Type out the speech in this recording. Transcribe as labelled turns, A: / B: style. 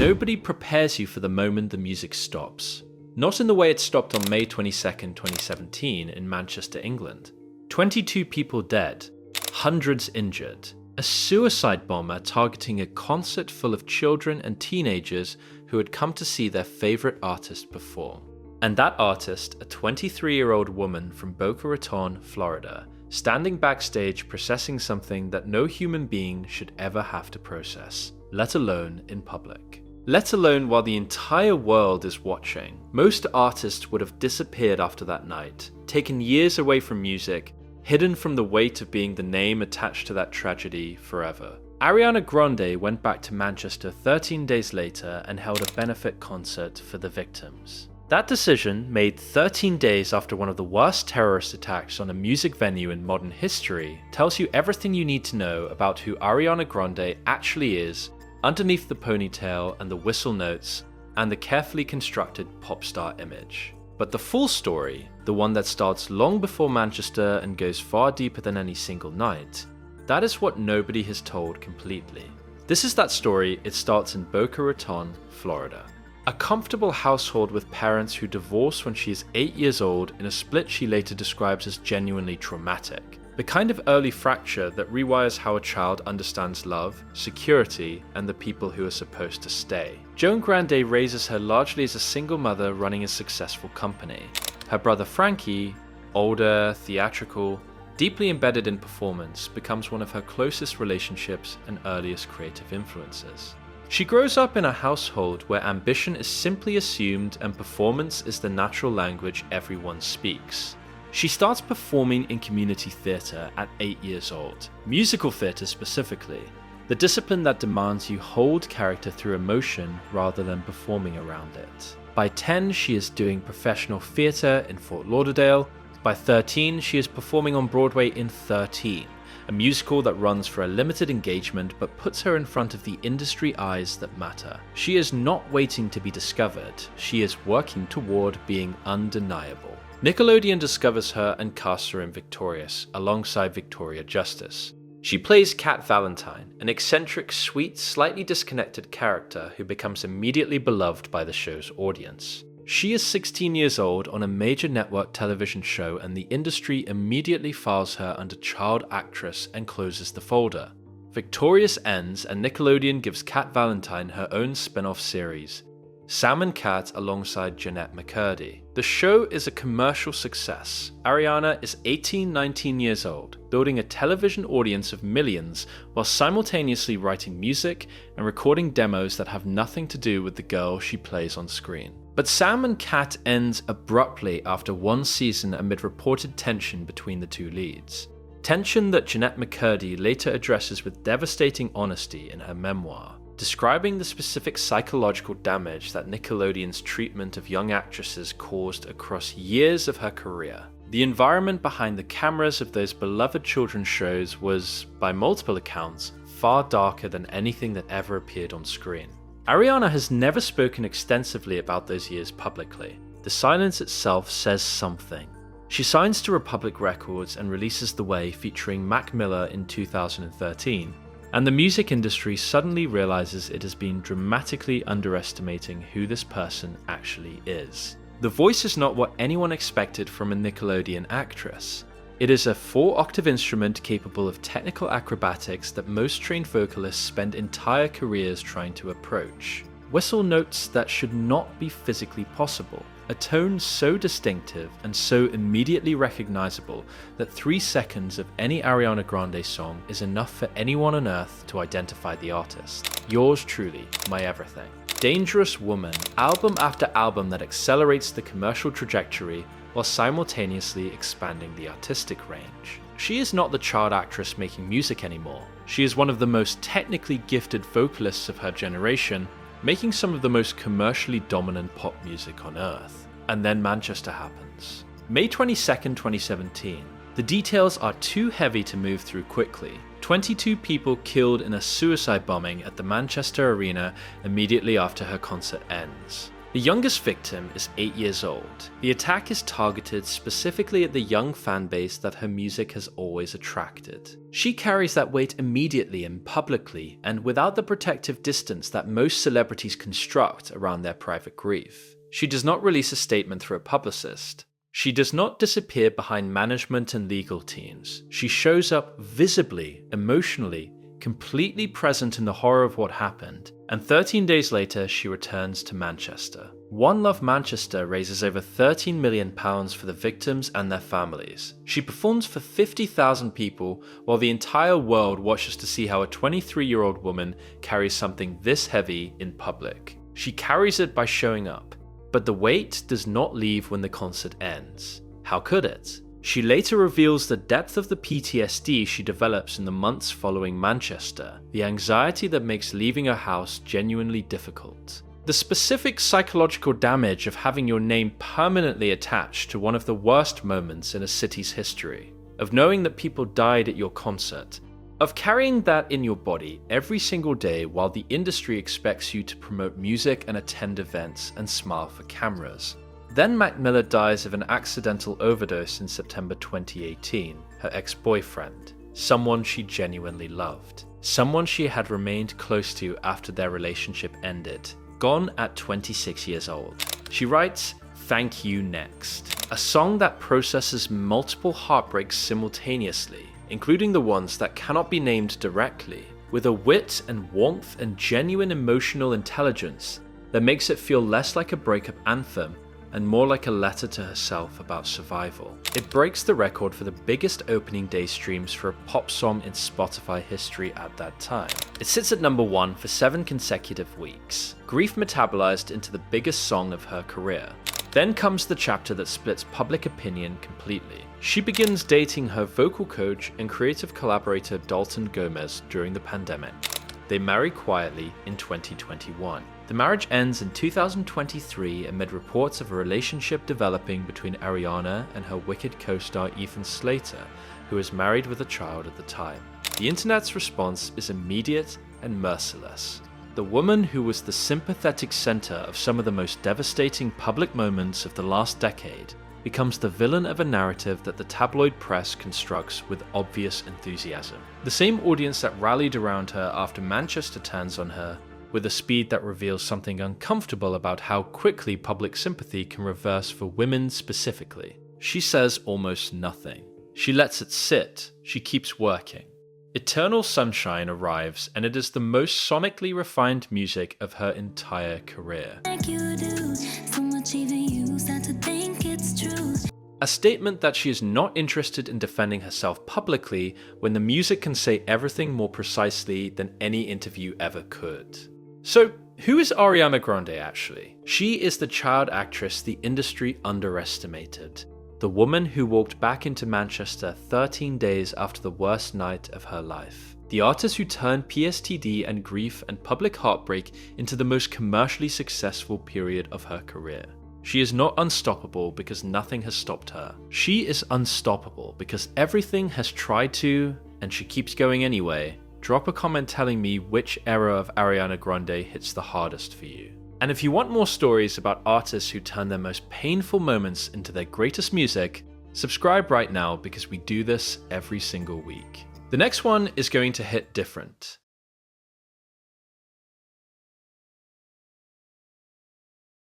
A: nobody prepares you for the moment the music stops. Not in the way it stopped on May 22nd, 2017 in Manchester, England. 22 people dead, hundreds injured. A suicide bomber targeting a concert full of children and teenagers who had come to see their favourite artist perform. And that artist, a 23-year-old woman from Boca Raton, Florida, standing backstage processing something that no human being should ever have to process, let alone in public. Let alone while the entire world is watching. Most artists would have disappeared after that night, taken years away from music, hidden from the weight of being the name attached to that tragedy forever. Ariana Grande went back to Manchester 13 days later and held a benefit concert for the victims. That decision, made 13 days after one of the worst terrorist attacks on a music venue in modern history, tells you everything you need to know about who Ariana Grande actually is, underneath the ponytail and the whistle notes, and the carefully constructed pop star image. But the full story, the one that starts long before Manchester and goes far deeper than any single night, that is what nobody has told completely. This is that story. It starts in Boca Raton, Florida. A comfortable household with parents who divorce when she is 8 years old in a split she later describes as genuinely traumatic. The kind of early fracture that rewires how a child understands love, security, and the people who are supposed to stay. Joan Grande raises her largely as a single mother running a successful company. Her brother Frankie, older, theatrical, deeply embedded in performance, becomes one of her closest relationships and earliest creative influences. She grows up in a household where ambition is simply assumed and performance is the natural language everyone speaks. She starts performing in community theatre at 8 years old, musical theatre specifically, the discipline that demands you hold character through emotion rather than performing around it. By 10, she is doing professional theatre in Fort Lauderdale. By 13, she is performing on Broadway in 13, a musical that runs for a limited engagement but puts her in front of the industry eyes that matter. She is not waiting to be discovered, she is working toward being undeniable. Nickelodeon discovers her and casts her in Victorious, alongside Victoria Justice. She plays Cat Valentine, an eccentric, sweet, slightly disconnected character who becomes immediately beloved by the show's audience. She is 16 years old on a major network television show, and the industry immediately files her under child actress and closes the folder. Victorious ends and Nickelodeon gives Cat Valentine her own spin-off series, Sam and Cat alongside Jeanette McCurdy. The show is a commercial success. Ariana is 18-19 years old, building a television audience of millions while simultaneously writing music and recording demos that have nothing to do with the girl she plays on screen. But Sam and Cat ends abruptly after one season amid reported tension between the two leads. Tension that Jeanette McCurdy later addresses with devastating honesty in her memoir, describing the specific psychological damage that Nickelodeon's treatment of young actresses caused across years of her career. The environment behind the cameras of those beloved children's shows was, by multiple accounts, far darker than anything that ever appeared on screen. Ariana has never spoken extensively about those years publicly. The silence itself says something. She signs to Republic Records and releases The Way featuring Mac Miller in 2013. And the music industry suddenly realizes it has been dramatically underestimating who this person actually is. The voice is not what anyone expected from a Nickelodeon actress. It is a four-octave instrument capable of technical acrobatics that most trained vocalists spend entire careers trying to approach. Whistle notes that should not be physically possible. A tone so distinctive and so immediately recognizable that 3 seconds of any Ariana Grande song is enough for anyone on earth to identify the artist. Yours truly, my everything. Dangerous Woman, album after album that accelerates the commercial trajectory while simultaneously expanding the artistic range. She is not the child actress making music anymore. She is one of the most technically gifted vocalists of her generation, making some of the most commercially dominant pop music on earth. And then Manchester happens. May 22nd, 2017. The details are too heavy to move through quickly. 22 people killed in a suicide bombing at the Manchester Arena immediately after her concert ends. The youngest victim is 8 years old. The attack is targeted specifically at the young fan base that her music has always attracted. She carries that weight immediately and publicly, and without the protective distance that most celebrities construct around their private grief. She does not release a statement through a publicist. She does not disappear behind management and legal teams. She shows up visibly, emotionally, completely present in the horror of what happened, and 13 days later she returns to Manchester. One Love Manchester raises over £13 million for the victims and their families. She performs for 50,000 people while the entire world watches to see how a 23-year-old woman carries something this heavy in public. She carries it by showing up, but the weight does not leave when the concert ends. How could it? She later reveals the depth of the PTSD she develops in the months following Manchester, the anxiety that makes leaving her house genuinely difficult. The specific psychological damage of having your name permanently attached to one of the worst moments in a city's history, of knowing that people died at your concert, of carrying that in your body every single day while the industry expects you to promote music and attend events and smile for cameras. Then Mac Miller dies of an accidental overdose in September 2018, her ex-boyfriend, someone she genuinely loved, someone she had remained close to after their relationship ended, gone at 26 years old. She writes, "Thank You Next," a song that processes multiple heartbreaks simultaneously, including the ones that cannot be named directly, with a wit and warmth and genuine emotional intelligence that makes it feel less like a breakup anthem and more like a letter to herself about survival. It breaks the record for the biggest opening day streams for a pop song in Spotify history at that time. It sits at number 1 for 7 consecutive weeks. Grief metabolized into the biggest song of her career. Then comes the chapter that splits public opinion completely. She begins dating her vocal coach and creative collaborator Dalton Gomez during the pandemic. They marry quietly in 2021. The marriage ends in 2023 amid reports of a relationship developing between Ariana and her Wicked co-star Ethan Slater, who is married with a child at the time. The internet's response is immediate and merciless. The woman who was the sympathetic center of some of the most devastating public moments of the last decade becomes the villain of a narrative that the tabloid press constructs with obvious enthusiasm. The same audience that rallied around her after Manchester turns on her, with a speed that reveals something uncomfortable about how quickly public sympathy can reverse for women specifically. She says almost nothing. She lets it sit. She keeps working. Eternal Sunshine arrives, and it is the most sonically refined music of her entire career. A statement that she is not interested in defending herself publicly when the music can say everything more precisely than any interview ever could. So, who is Ariana Grande actually? She is the child actress the industry underestimated. The woman who walked back into Manchester 13 days after the worst night of her life. The artist who turned PTSD and grief and public heartbreak into the most commercially successful period of her career. She is not unstoppable because nothing has stopped her. She is unstoppable because everything has tried to, and she keeps going anyway. Drop a comment telling me which era of Ariana Grande hits the hardest for you. And if you want more stories about artists who turn their most painful moments into their greatest music, subscribe right now because we do this every single week. The next one is going to hit different.